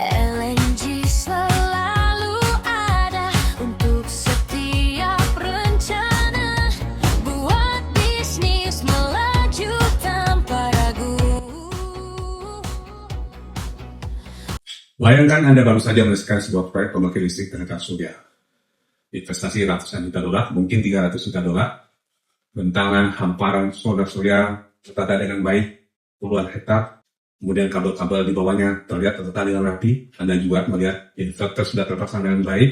LNG selalu ada untuk setiap rencana, buat bisnis melaju tanpa ragu. Bayangkan Anda baru saja menyelesaikan sebuah proyek pembangkit listrik tenaga surya. Investasi ratusan juta dolar, mungkin 300 juta dolar, bentangan hamparan solar surya tertata dengan baik, puluhan hektar, kemudian kabel-kabel di bawahnya terlihat tertata dengan rapi. Anda juga melihat inverter sudah terpasang dengan baik.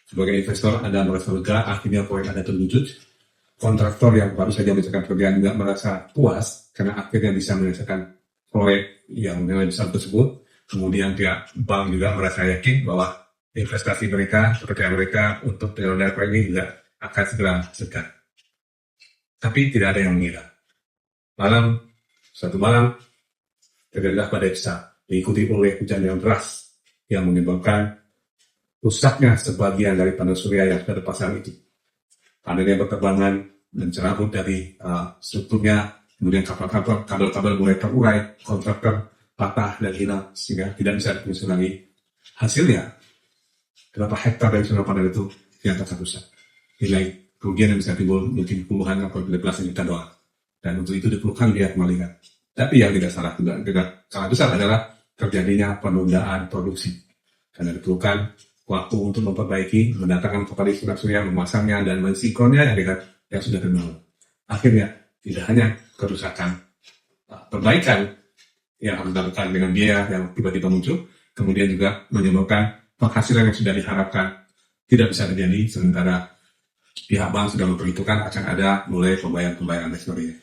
Sebagai investor, Anda merasa lega, akhirnya proyek Anda terwujud. Kontraktor yang baru saja menyelesaikan pekerjaan juga merasa puas karena akhirnya bisa menyelesaikan proyek yang nilai besar tersebut. Kemudian pihak bank juga merasa yakin bahwa investasi mereka, kepercayaan mereka untuk penyelenggaraan proyek ini juga akan segera segar. Tapi tidak ada yang mengira. Suatu malam, terjadilah badai besar, diikuti oleh hujan yang deras, yang menyebabkan rusaknya sebagian dari panel surya yang sudah terpasang itu. Panelnya berterbangan dan cerabut dari strukturnya, kemudian kabel-kabel mulai terurai, kontraktor patah dan hilang, sehingga tidak bisa dipungsi lagi. Hasilnya, berapa hektar dari solar panel itu yang terrusak. Nilai kerugian yang bisa timbul mungkin puluhan atau belasan juta dolar. Dan untuk itu diperlukan biaya kembalikan. Tapi yang tidak sangat besar adalah terjadinya penundaan produksi. Karena diperlukan waktu untuk memperbaiki, mendatangkan kembali solar surya, memasangnya, dan mensinkronnya yang sudah terbangun. Akhirnya, tidak hanya kerusakan, perbaikan yang harus dilakukan dengan biaya yang tiba-tiba muncul, kemudian juga menyebabkan penghasilan yang sudah diharapkan tidak bisa terjadi, sementara pihak bank sudah memperhitungkan akan ada mulai pembayaran dan sebagainya.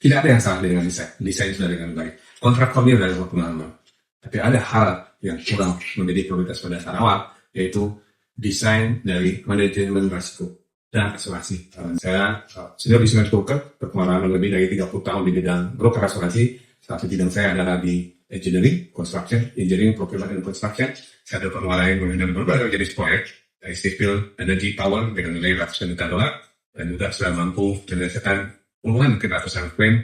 Tidak ada yang salah dengan desain sudah dengan baik, kontraktornya sudah ada pengalaman. Tapi ada hal yang kurang menjadi prioritas pada saat awal, yaitu desain dari manajemen risiko dan asuransi. Saya sudah di Siemens Broker, berpengalaman lebih dari 30 tahun di bidang broker asuransi. Satu bidang saya adalah di engineering, procurement and construction. Saya ada pengalaman mengenai berbagai jenis proyek, dari civil, energy, power, dengan nilai ratusan juta dolar, dan juga sudah mampu menyelesaikan puluhan mungkin ratusan klaim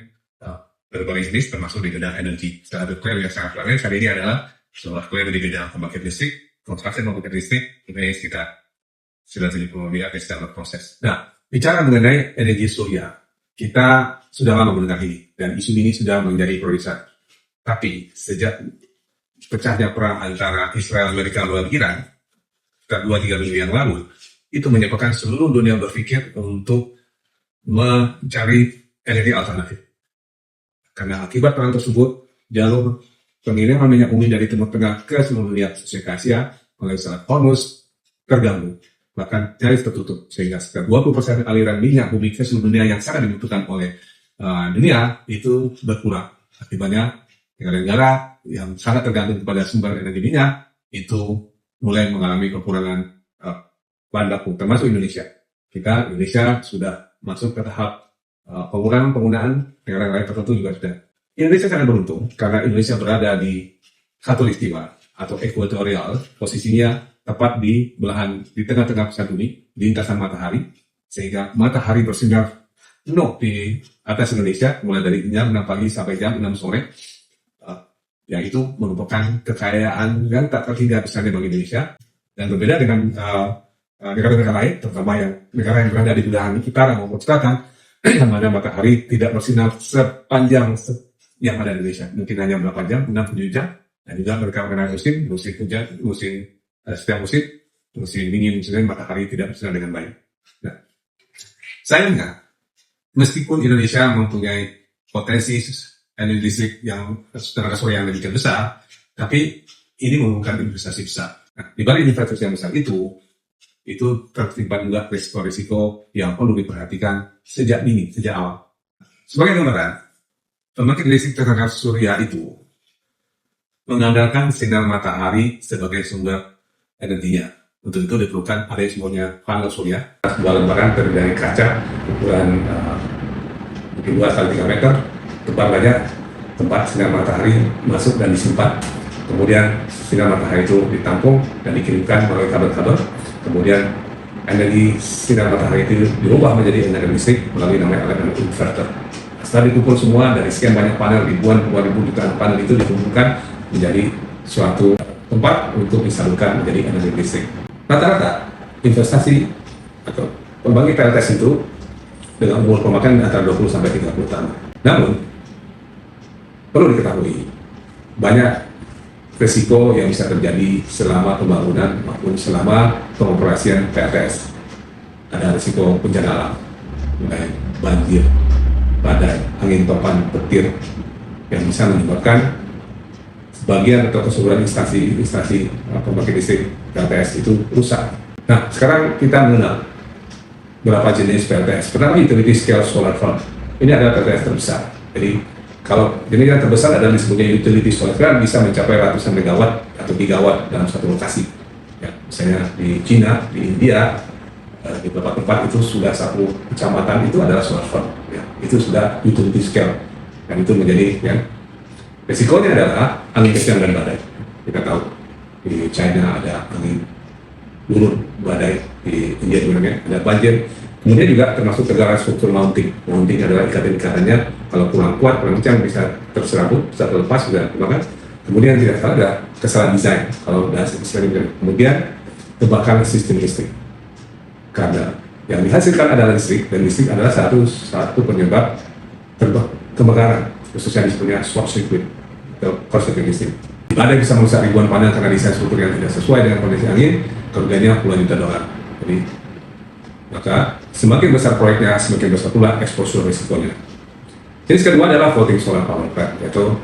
berbagai jenis, termasuk di bidang energi. Salah satu klaim yang sangat ramai kali ini adalah sebuah klaim di bidang pembangkit listrik, construction pembangkit listrik, ini sekitar 90 miliar yang sedang berproses. Nah, bicara mengenai energi surya, kita sudah lama mendengar ini, dan isu ini sudah menjadi prioritas. Tapi sejak pecahnya perang antara Israel, Amerika, dan Iran, sekitar 2-3 minggu yang lalu, itu menyebabkan seluruh dunia berpikir untuk mencari energi alternatif. Karena akibat perang tersebut, jalur pengiriman minyak bumi dari Timur Tengah ke seluruh dunia, khususnya ke Asia, melalui Selat Hormuz, terganggu. Bahkan nyaris tertutup, sehingga sekitar 20% aliran minyak bumi ke seluruh dunia yang sangat dibutuhkan oleh dunia itu berkurang. Akibatnya, negara-negara yang sangat tergantung kepada sumber energi minyak itu mulai mengalami kekurangan bahan baku, termasuk Indonesia. Indonesia sudah masuk ke tahap pengurangan penggunaan, negara lain tertentu juga sudah. Indonesia sangat beruntung karena Indonesia berada di khatulistiwa atau ekuatorial, posisinya tepat di tengah-tengah pusat bumi, di lintasan matahari, sehingga matahari bersinar penuh di atas Indonesia, mulai dari jam 6 pagi sampai jam 6 sore. Yang itu merupakan kekayaan yang tak terhingga besarnya bagi Indonesia, dan berbeda dengan negara-negara lain, terutama negara yang berada di belahan utara maupun selatan, yang mana matahari tidak bersinar sepanjang yang ada di Indonesia, mungkin hanya berapa jam, 6-7 jam, dan juga mereka mengenai musim hujan, setiap musim dingin, musim matahari tidak bersinar dengan baik. Nah, sayangnya, meskipun Indonesia mempunyai potensi energi listrik yang tenaga surya yang lebih besar, tapi ini membutuhkan investasi besar. Nah, di balik investasi yang besar itu tersimpan juga risiko-risiko yang perlu diperhatikan sejak awal. Sebagai gambaran, pembangkit listrik tenaga surya itu mengandalkan sinar matahari sebagai sumber energinya. Untuk itu diperlukan ada yang semuanya panel surya, sebuah lembaran terdiri dari kaca ukuran mungkin 2-3 meter, tebalnya tempat sinar matahari masuk dan disimpan. Kemudian sinar matahari itu ditampung dan dikirimkan melalui kabel-kabel. Kemudian energi sinar matahari itu dirubah menjadi energi listrik melalui namanya elemen inverter. Setelah dikumpul semua dari sekian banyak panel, ribuan ribu jutaan panel itu dikumpulkan menjadi suatu tempat untuk disalurkan menjadi energi listrik. Rata-rata investasi atau pembangkit PLTS itu dengan umur pemakaian antara 20 sampai 30 tahun. Namun, perlu diketahui, banyak risiko yang bisa terjadi selama pembangunan maupun selama pengoperasian PLTS. Ada risiko bencana alam, mulai banjir, badai, angin topan, petir, yang bisa menyebabkan sebagian atau keseluruhan instansi pembangkit listrik PLTS itu rusak. Nah, sekarang kita mengenal berapa jenis PLTS. Pertama, utility scale solar farm. Ini adalah PLTS terbesar. Jadi, kalau jenis yang terbesar adalah disebutnya utility solar farm, bisa mencapai ratusan megawatt atau gigawatt dalam satu lokasi. Ya, misalnya di Cina, di India, di beberapa tempat itu sudah satu kecamatan itu adalah solar farm. Ya, itu sudah utility scale. Dan itu menjadi ya, resikonya adalah angin kencang dan badai. Kita tahu di China ada angin burung, badai, di India juga ada banjir. Kemudian juga termasuk kegagalan struktur mounting. Mounting adalah ikatan-ikatannya kalau kurang kuat, kurang kencang bisa terserabut, bisa terlepas, bisa termakan. Kemudian tidak salah ada kesalahan desain kalau bahasa istilahnya. Kemudian kebakaran sistem listrik. Karena yang dihasilkan adalah listrik, dan listrik adalah satu penyebab kebakaran, khususnya disebutnya short circuit atau korsleting listrik. Badai bisa merusak ribuan panel karena desain struktur yang tidak sesuai dengan kondisi angin, kerugiannya puluhan juta dolar. Jadi, maka semakin besar proyeknya, semakin besar pula exposure risikonya. Jenis kedua adalah floating solar power plant, yaitu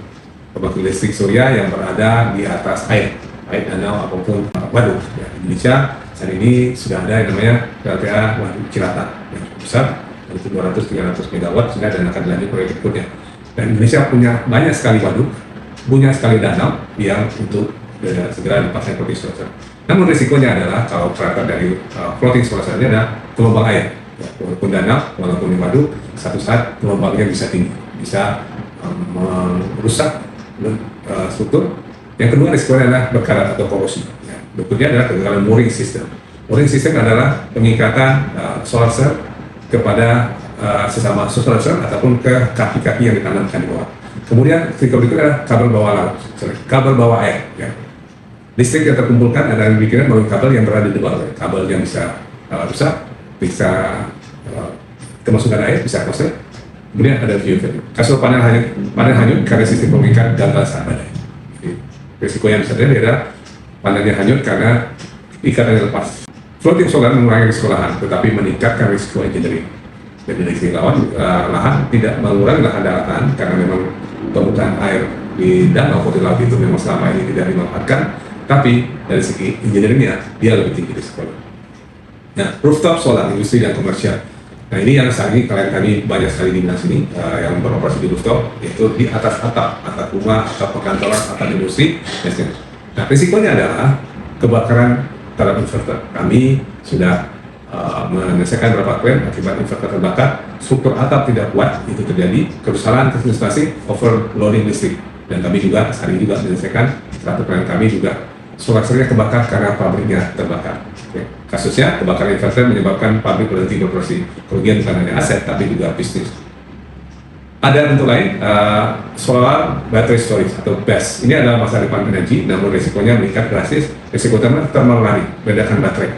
pembangkit listrik surya yang berada di atas air danau ataupun waduk. Ya, Indonesia saat ini sudah ada yang namanya PLTA Waduk Cilatan yang cukup besar, yaitu 200-300 megawatt, sudah dan akan dilanjut proyek berikutnya. Dan Indonesia punya banyak sekali waduk, punya sekali danau yang untuk segera dipasang floating solar. Namun risikonya adalah kalau berangkat dari floating solar ini ada gelombang air, ya, walaupun danau, walaupun waduk, satu saat gelombangnya bisa tinggi, bisa merusak struktur. Yang kedua risikonya adalah berkarat atau korosi. Ya. Berikutnya adalah kegagalan mooring system. Mooring system adalah pengikatan solar cell kepada sesama solar cell ataupun ke kaki-kaki yang ditanamkan di bawah. Kemudian risiko berikutnya adalah kabel bawah laut, kabel bawah air. Ya. Listrik yang terkumpulkan adalah dibikinkan melalui kabel yang berada di bawah, kabel yang bisa rusak, bisa kemasukan air, bisa korslet. Kemudian ada view value. Kasus panel hanyut karena sistem pengikat gagal saat badai. Risiko yang bisa terjadi adalah panelnya hanyut karena ikatannya lepas. Floating solar mengurangi risiko lahan, tetapi meningkatkan risiko engineering. Jadi dari segi lahan tidak mengurangi lahan daratan karena memang permukaan air di danau atau di laut itu memang selama ini tidak dimanfaatkan, tapi dari segi engineeringnya dia lebih tinggi risikonya. Nah, rooftop solar industri dan komersial. Nah, ini yang saat ini kami banyak sekali di sini yang beroperasi di rooftop, yaitu di atas atap rumah, atap perkantoran, atap industri. Nah, risikonya adalah kebakaran terhadap inverter. Kami sudah menyelesaikan beberapa klaim akibat inverter terbakar, struktur atap tidak kuat, itu terjadi kerusakan konsentrasi overloading listrik. Dan kami juga hari ini juga menyelesaikan satu klaim kami juga solar cell-nya kebakar karena pabriknya terbakar. Oke. Kasusnya kebakaran inverter menyebabkan pabrik berhenti beroperasi. Kerugian bukan hanya aset tapi juga bisnis. Ada bentuk lain, solar battery storage atau BESS. Ini adalah masa depan energi, namun risikonya meningkat drastis. Risiko utama thermal running, ledakan baterai.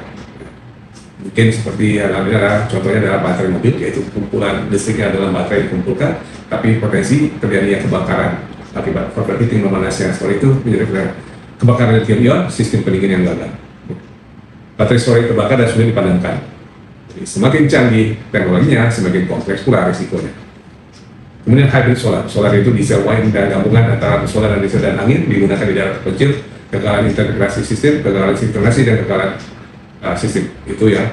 Mungkin seperti yang adalah contohnya adalah baterai mobil, yaitu kumpulan listriknya adalah baterai dikumpulkan, tapi potensi terjadinya kebakaran akibat overheating memanasnya seperti itu menjadi kebakaran lithium ion, sistem pendingin yang gagal. Baterai storage terbakar dan sudah dipadamkan. Jadi, semakin canggih teknologinya, semakin kompleks pula risikonya. Kemudian hybrid solar. Solar itu diesel wine dan gabungan antara solar dan diesel dan angin digunakan di daerah terpencil, kegagalan integrasi sistem, kegagalan sinkronasi dan kegagalan sistem. Itu yang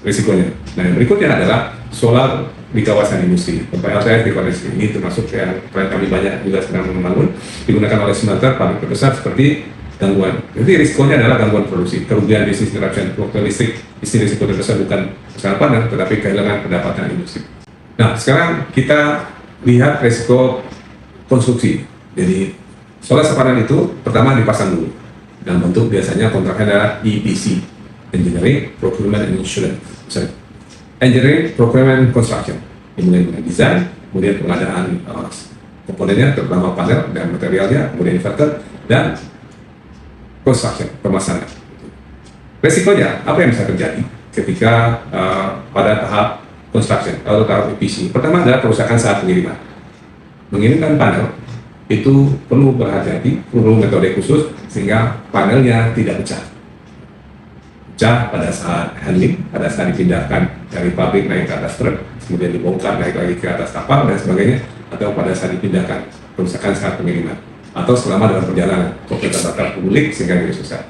risikonya. Nah, yang berikutnya adalah solar di kawasan industri. PLTS di kawasan ini termasuk yang kami banyak juga sedang membangun, digunakan oleh smelter pabrik terbesar seperti gangguan. Jadi risikonya adalah gangguan produksi, kerugian bisnis interruption, fluktuasi listrik. Istilah risiko terbesar bukan kesalahan panel, tetapi kehilangan pendapatan industri. Nah, sekarang kita lihat risiko konstruksi. Jadi solar sepadan itu pertama dipasang dulu dalam bentuk biasanya kontraknya adalah EPC, Engineering, Procurement, and Insurance. Engineering, Procurement, Construction. Dimulai dengan desain, kemudian pengadaan komponennya, terutama panel dan materialnya, kemudian inverter, dan construction, pemasangan. Resikonya, apa yang bisa terjadi ketika pada tahap construction atau tahap EPC? Pertama adalah kerusakan saat pengiriman. Mengirimkan panel itu perlu berhati-hati, perlu metode khusus sehingga panelnya tidak pecah. Pecah pada saat handling, pada saat dipindahkan dari pabrik naik ke atas truk, kemudian dibongkar naik lagi ke atas kapal dan sebagainya, atau pada saat dipindahkan, kerusakan saat pengiriman, atau selama dalam perjalanan, komputer bakar publik sehingga dirusak.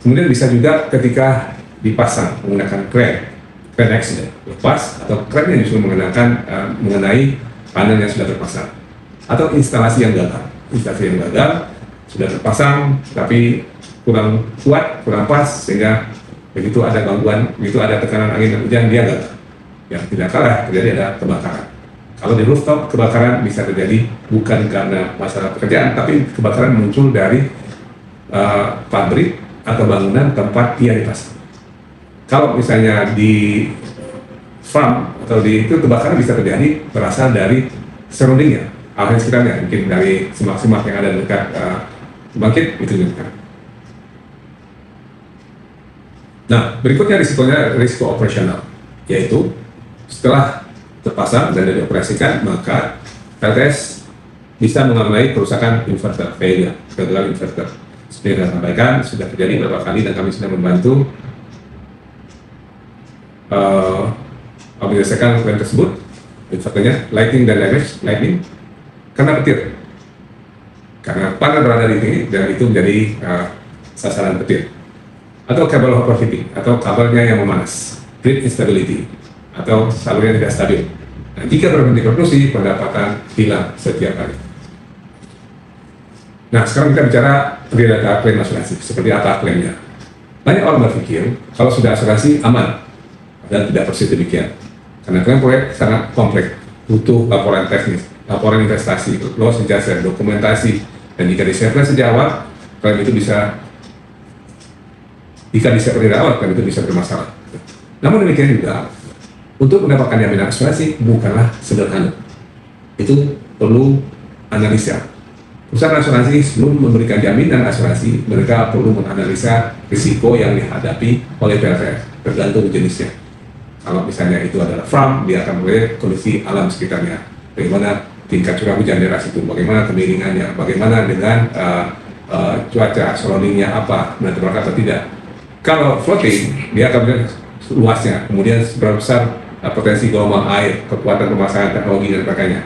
Kemudian bisa juga ketika dipasang menggunakan crane accident, lepas atau crane yang justru mengenai panel yang sudah terpasang, atau instalasi yang gagal sudah terpasang tapi kurang kuat, kurang pas, sehingga begitu ada gangguan, begitu ada tekanan angin dan hujan, dia gagal. Yang tidak kalah terjadi ada kebakaran. Kalau di rooftop, kebakaran bisa terjadi bukan karena masalah pekerjaan, tapi kebakaran muncul dari pabrik atau bangunan tempat ia dipasang. Kalau misalnya di farm atau di itu, kebakaran bisa terjadi berasal dari surroundingnya, hal sekitarnya, mungkin dari semak-semak yang ada dekat pembangkit itu juga. Nah, berikutnya risiko operasional, yaitu setelah terpasang dan dioperasikan, maka PLTS bisa mengalami kerusakan inverter, failure, kegagalan inverter. Seperti yang saya sampaikan, sudah terjadi beberapa kali dan kami sudah membantu menyelesaikan klaim tersebut. Inverternya lighting dan damage, lighting karena petir, karena panel berada di sini dan itu menjadi sasaran petir, atau kabel overheating, atau kabelnya yang memanas, grid instability, atau salurnya tidak stabil. Nah, jika berhenti produksi, pendapatan hilang setiap hari. Nah, sekarang kita bicara data klaim asuransi. Seperti apa klaimnya? Banyak orang berpikir kalau sudah asuransi aman, dan tidak persis demikian. Karena klaim proyek sangat kompleks, butuh laporan teknis, laporan investasi, loss adjuster, dokumentasi, dan jika disiapkan sejak awal, klaim itu bisa, jika disiapkan dari awal, klaim itu bisa bermasalah. Namun demikian juga, untuk mendapatkan jaminan asuransi bukanlah sederhana. Itu perlu analisa. Perusahaan asuransi sebelum memberikan jaminan asuransi, mereka perlu menganalisa risiko yang dihadapi oleh PLTS, tergantung jenisnya. Kalau misalnya itu adalah farm, dia akan melihat kondisi alam sekitarnya, bagaimana tingkat curah hujan daerah situ, bagaimana kemiringannya, bagaimana dengan cuaca surroundingnya apa, benar atau tidak. Kalau floating, dia akan melihat luasnya, kemudian seberapa besar potensi gelombang air, kekuatan pemasangan teknologi dan sebagainya.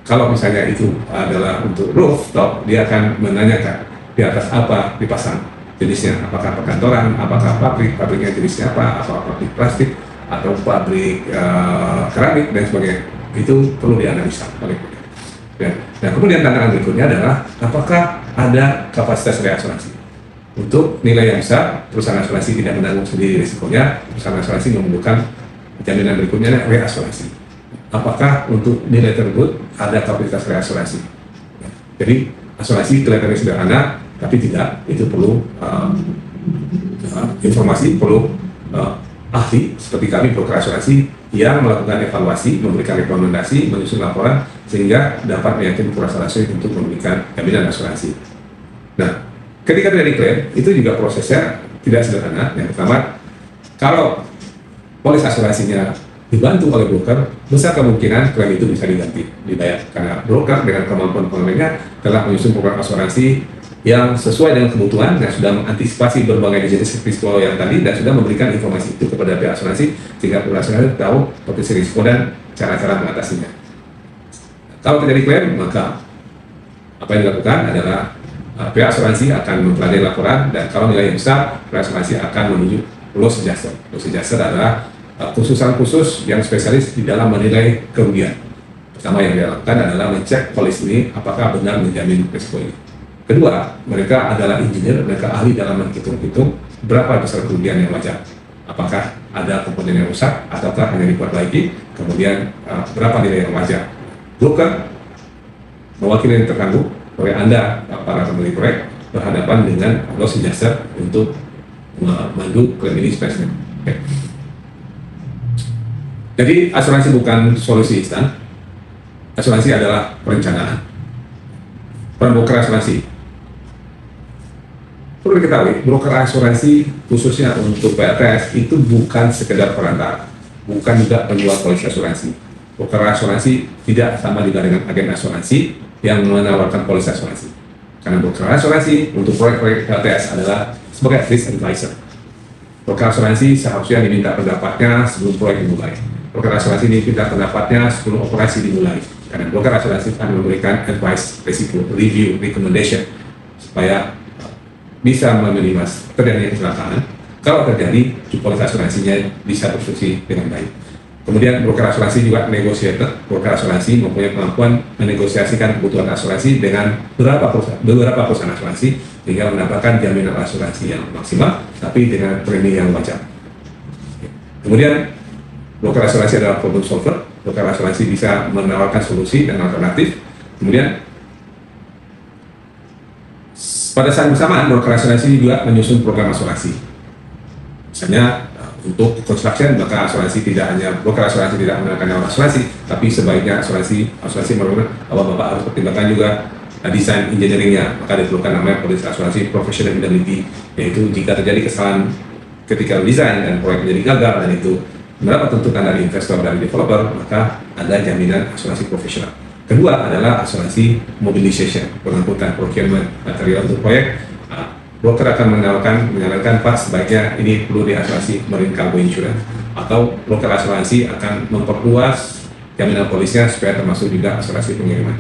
Kalau misalnya itu adalah untuk rooftop, dia akan menanyakan di atas apa dipasang jenisnya, apakah perkantoran, apakah pabriknya jenisnya apa, apakah pabrik plastik atau pabrik keramik dan sebagainya. Itu perlu dianalisa oleh kita. Ya. Nah, kemudian tantangan berikutnya adalah apakah ada kapasitas reasuransi. Untuk nilai yang besar, perusahaan asuransi tidak menanggung sendiri risikonya, perusahaan asuransi membutuhkan jaminan berikutnya reasuransi. Apakah untuk nilai tersebut ada kapasitas reasuransi? Jadi asuransi kelihatannya sederhana, tapi tidak. Itu perlu informasi, perlu ahli seperti kami broker asuransi yang melakukan evaluasi, memberikan rekomendasi, menyusun laporan sehingga dapat meyakinkan perusahaan asuransi untuk memberikan jaminan asuransi. Nah, ketika terjadi klaim, itu juga prosesnya tidak sederhana. Yang pertama, kalau polis asuransinya dibantu oleh broker, besar kemungkinan klaim itu bisa dibayar karena broker dengan kemampuan pengalamannya telah menyusun program asuransi yang sesuai dengan kebutuhan dan sudah mengantisipasi berbagai jenis risiko yang tadi dan sudah memberikan informasi itu kepada pihak asuransi sehingga pihak asuransi tahu potensi risiko dan cara-cara mengatasinya. Kalau terjadi klaim, maka apa yang dilakukan adalah pihak asuransi akan mempelajari laporan dan kalau nilai yang besar, pihak asuransi akan menuju loss adjuster. Loss adjuster adalah khususan khusus yang spesialis di dalam menilai kerugian. Pertama yang dilakukan adalah mengecek polis ini apakah benar menjamin risiko ini. Kedua, mereka adalah engineer, mereka ahli dalam menghitung-hitung berapa besar kerugian yang wajar. Apakah ada komponen yang rusak ataukah hanya diperbaiki, kemudian berapa nilai yang wajar. Broker mewakili yang terganggu oleh Anda, para pemilik proyek, berhadapan dengan loss adjuster untuk memandu klaim ini spesifik. Okay. Jadi asuransi bukan solusi instan, asuransi adalah perencanaan. Peran broker asuransi Perlu diketahui, broker asuransi khususnya untuk PLTS itu bukan sekedar perantara, bukan juga penjual polis asuransi. Broker asuransi tidak sama juga dengan agen asuransi yang menawarkan polis asuransi. Karena broker asuransi untuk proyek-proyek PLTS adalah sebagai risk advisor. Broker asuransi seharusnya diminta pendapatnya sebelum proyek dimulai. Broker asuransi diminta pendapatnya sebelum operasi dimulai. Karena broker asuransi akan memberikan advice, risiko, review, recommendation supaya bisa meminimasi terjadinya kecelakaan. Kalau terjadi, polis asuransinya bisa berfungsi dengan baik. Kemudian broker asuransi juga negotiator. Broker asuransi mempunyai kemampuan menegosiasikan kebutuhan asuransi dengan beberapa perusahaan asuransi hingga mendapatkan jaminan asuransi yang maksimal, tapi dengan premi yang wajar. Kemudian broker asuransi adalah problem solver. Broker asuransi bisa menawarkan solusi dan alternatif. Kemudian pada saat bersamaan, broker asuransi juga menyusun program asuransi. Misalnya, untuk construction, maka asuransi tidak hanya broker asuransi tidak menggunakan asuransi, tapi sebaiknya asuransi merupakan Bapak harus pertimbangkan juga desain engineeringnya. Maka diperlukan namanya polis asuransi professional indemnity, yaitu jika terjadi kesalahan ketika desain dan proyek menjadi gagal dan itu mendapat tuntutan dari investor dan developer, maka ada jaminan asuransi profesional. Kedua adalah asuransi mobilization, pengangkutan procurement material untuk proyek. Broker akan menyarankan Pak sebaiknya ini perlu diasuransi marine cargo insurance, atau broker asuransi akan memperluas jaminan polisnya supaya termasuk juga asuransi pengiriman.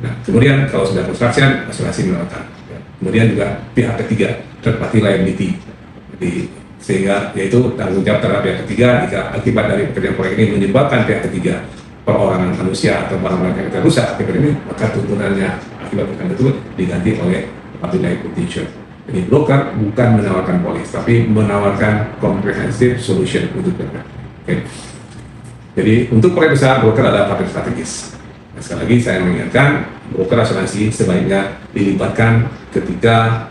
Nah, kemudian kalau sudah construction, asuransi menawarkan. Kemudian juga pihak ketiga, third party liability. Jadi, sehingga yaitu tanggung jawab terhadap pihak ketiga jika akibat dari pekerjaan proyek ini menyebabkan pihak ketiga perorangan manusia atau barang-barang yang terrusak akibat ini, maka tuntunannya akibat pekerjaan tersebut diganti oleh public liability insurance. Jadi broker bukan menawarkan polis, tapi menawarkan comprehensive solution untuk mereka. Okay. Jadi untuk proyek besar, broker adalah partner strategis. Nah, sekali lagi saya mengingatkan, broker asuransi sebaiknya dilibatkan ketika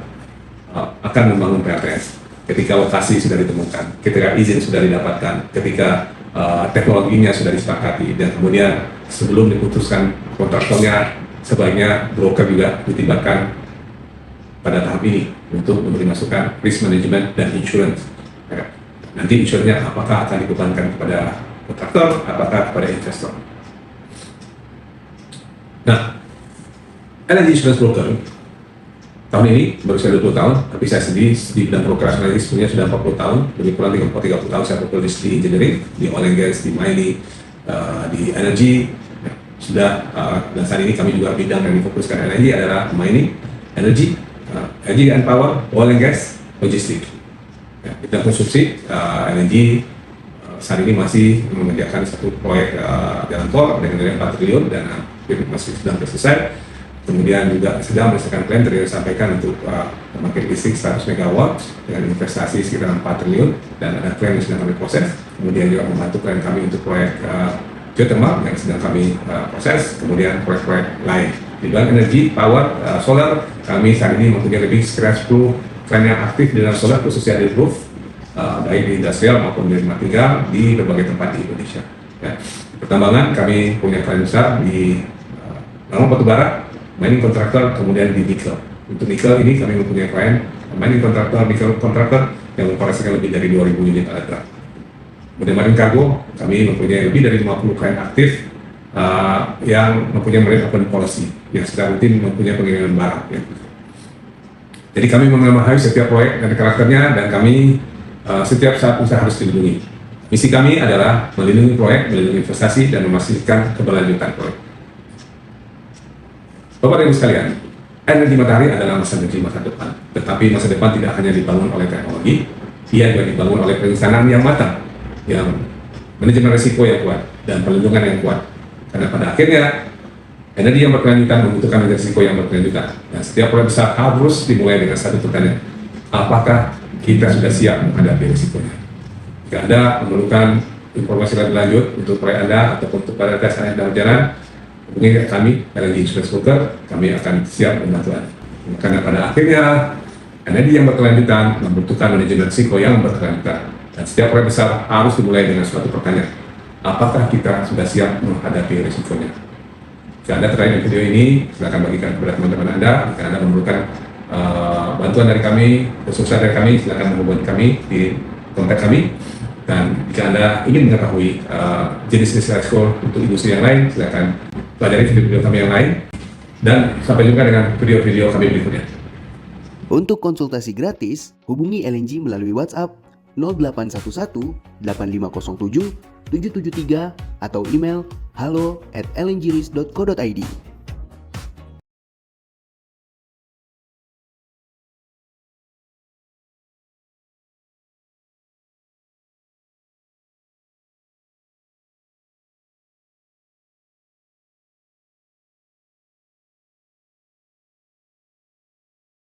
akan membangun PLTS, ketika lokasi sudah ditemukan, ketika izin sudah didapatkan, ketika teknologinya sudah disepakati, dan kemudian sebelum diputuskan kontraktornya, sebaiknya broker juga dilibatkan pada tahap ini untuk memberi masukan risk management dan insurance. Nanti insurance-nya apakah akan dibebankan kepada kontraktor, apakah kepada investor. Nah, energy insurance broker tahun ini berusia 20 tahun, tapi saya sendiri di bidang broker asuransi sebenarnya sudah 40 tahun, lebih kurang 30 tahun saya bertulis di engineering, di oil and gas, di mining, di energy. Sudah, dan saat ini kami juga bidang yang difokuskan energi adalah mining, energy and power, oil and gas, logistik. Kita konsumsi energi saat ini masih mengerjakan satu proyek jalan tol dengan nilai 4 triliun dan masih sedang selesai. Kemudian juga sedang berdasarkan plan tadi disampaikan untuk pembangkit listrik 100 MW dengan investasi sekitar 4 triliun dan ada plan yang sedang kami proses. Kemudian juga membantu plan kami untuk proyek geothermal yang sedang kami proses. Kemudian proyek-proyek lain di bidang energi, power, solar. Kami saat ini mempunyai lebih sekitar 10 plan yang aktif di dalam solar, khususnya di roof, baik di industrial maupun di rumah tinggal di berbagai tempat di Indonesia. Ya. Pertambangan kami punya plan besar di Lampung Batubara, mining kontraktor, kemudian di nikel. Untuk nikel ini kami mempunyai klien mining kontraktor, nikel kontraktor yang mengoperasikan lebih dari 2.000 unit alat berat. Kemudian marine cargo, kami mempunyai lebih dari 50 klien aktif yang mempunyai marine open policy yang secara rutin mempunyai pengiriman barang. Ya. Jadi kami mengamati setiap proyek dan karakternya, dan kami setiap saat usaha harus dilindungi. Misi kami adalah melindungi proyek, melindungi investasi, dan memastikan keberlanjutan proyek. Bapak dan Ibu sekalian, energi matahari adalah masa depan. Tetapi masa depan tidak hanya dibangun oleh teknologi, ia juga dibangun oleh perencanaan yang matang, yang manajemen risiko yang kuat, dan perlindungan yang kuat. Karena pada akhirnya, energi yang berkelanjutan membutuhkan risiko yang berkelanjutan. Dan setiap proyek besar harus dimulai dengan satu pertanyaan. Apakah kita sudah siap menghadapi risikonya? Jika Anda memerlukan informasi lebih lanjut untuk proyek Anda ataupun untuk pada tes Anda dalam jalan, hubungi kami, energi insurance broker, kami akan siap membantu Anda. Karena pada akhirnya, energi yang berkelanjutan membutuhkan manajemen risiko yang berkelanjutan. Dan setiap proyek besar harus dimulai dengan suatu pertanyaan. Apakah kita sudah siap menghadapi risikonya? Jika Anda tertarik dengan video ini, silakan bagikan kepada teman-teman Anda. Jika Anda memerlukan bantuan dari kami, kesuksesan dari kami, silakan menghubungi kami di kontak kami. Dan jika Anda ingin mengetahui jenis-jenis ekspor untuk industri yang lain, silakan pelajari video-video kami yang lain. Dan sampai jumpa dengan video-video kami berikutnya. Untuk konsultasi gratis, hubungi LNG melalui WhatsApp 0811 8507 773 atau email halo@lngris.co.id.